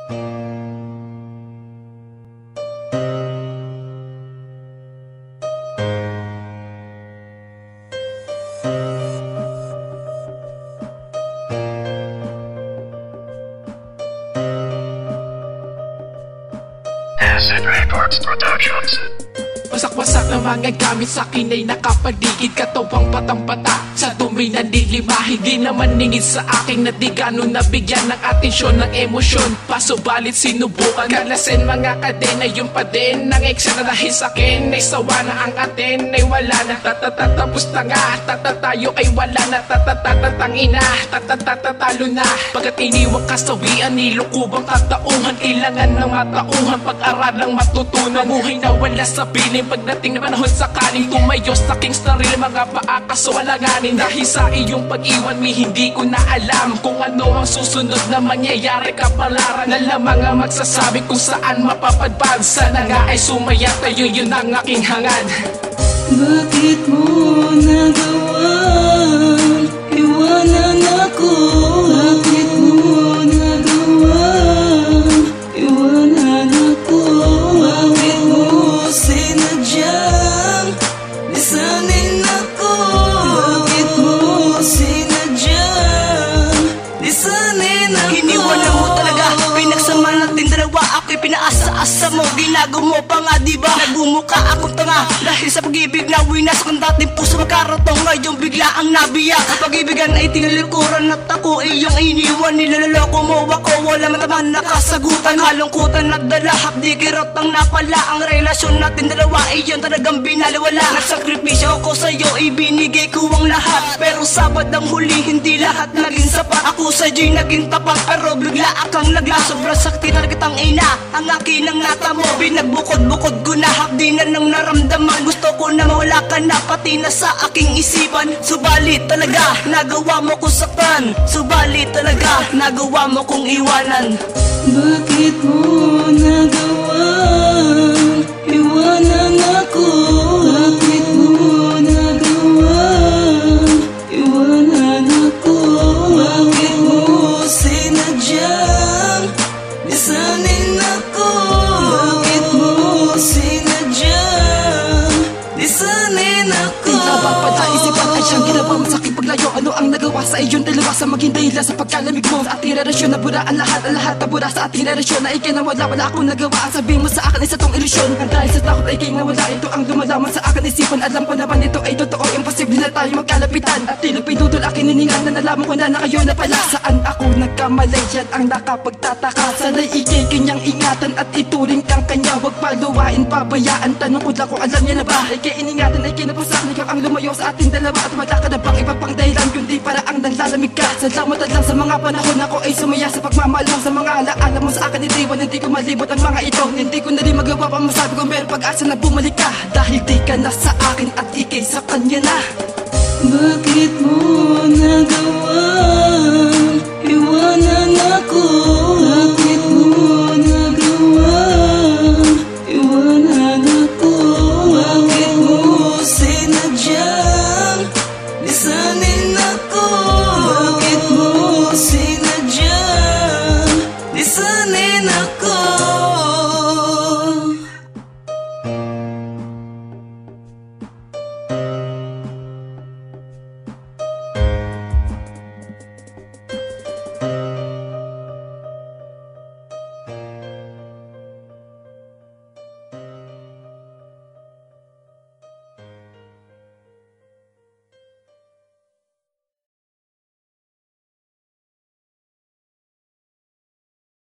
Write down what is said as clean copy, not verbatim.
Acid Records Productions. Wasak-wasak na mga gamit sa akin ay nakapaligid, katawang patang-pata sa dumi na dilima. Hindi naman ningid sa akin na di ganun nabigyan ng atensyon, ng emosyon. Pasubalit sinubukan kalasin mga kadena, yung pa din ng eksena dahil sa akin ay sawa na ang atin ay wala na. Tatatatapos na nga, tatatayo ay wala na. Tatatatatangina, tatatatalo na. Pagkat iniwang kasawian, nilukubang tatauhan. Kailangan ng matauhan, pag-aralang matutunan. Buhay na wala sa piling, pagdating na panahon sakaling tumayo sa aking sarili, mga paa kaso alanganin. Dahil sa iyong pag-iwan, hindi ko na alam kung ano ang susunod na mangyayari. Kapalaran na lamang ang magsasabi kung saan mapapadpad. Sana nga ay sumaya tayo, yun ang aking hangad. Bakit mo nagawang iwanan ako? Bakit mo nagawang iwanan ako? Bakit mo sinadyang lisanin ako? Bakit mo sinadyang lisanin ako? Iniwanan mo talaga, pinagsama natin dalawa. Ako'y pinaasa-asa mo, ginago mo pa nga diba? Nagbumuka akong tanga dahil sa pag-ibig na winasak ang dating puso. Magkaratong ngayon bigla ang nabiyak. Ang pag-ibigan ay tinalikuran at ako iyong iniwan. Nilaloko mo ako, wala man naman nakasagutan. Halungkutan at dala, hapdi kirot ang napala. Ang relasyon natin dalawa ay yun talagang binaliwala. Nagsakripisyo ako sa'yo, ibinigay ko ang lahat. Pero sabad ang huli, hindi lahat naging sapat. Ako sa'yo'y naging tapat, pero bigla akang nagla. Sobrang sakti na kitang ina, ang akin ang ngata mo. Binagbukod-bukod ko na, hapdi na nang naramdaman. Gusto ko na mawala ka na, pati na sa aking isipan. Subalit talaga, nagawa mo kong saktan. Subalit talaga, nagawa mo kong iwanan. Bakit mo nagawang iwanan ako? Bakit mo nagawang iwanan ako? Bakit mo sinadyang lisanin ako? Bakit mo sinadyang lisanin ako? Isipan ay siyang ginawa masakit paglayo. Ano ang nagawa sa iyon dalawa sa maging dahilan sa pagkalamig mo? Sa ating relasyon nabura ang lahat nabura sa ating relasyon. Na ikay nawala, wala akong nagawa. Ang sabihin mo sa akin ay sa tong ilusyon. Ang dahil sa takot ay ikay nawala, ito ang lumalaman sa akin isipan. Alam ko naman ito ay totoo, imposible na tayo magkalapitan. At tila pinudol akin niningan na nalaman ko na kayo na pala. Saan ako nagkamali, yan ang nakapagtataka. Sana'y ikay kanyang ingatan at ituring kang kanya. Huwag paluwain, pabayaan, tanong ko lang kung alam niya na ba. Ikay iningatan, ay kinapasakan, ikaw ang lumayo sa ating dalawa. At wala ka na bang iba pang dahilan, kundi para ang naglalamig ka. Salamat at lang sa mga panahon ako ay sumaya sa pagmamahal mo. Sa mga alaala mo sa akin itiwan, hindi ko malibot ang mga ito. Hindi ko na rin magawa pa masabi ko meron pag-asa na bumalik ka. Dahil di ka na sa akin at ikay sa kanya na. Bakit mo nagawa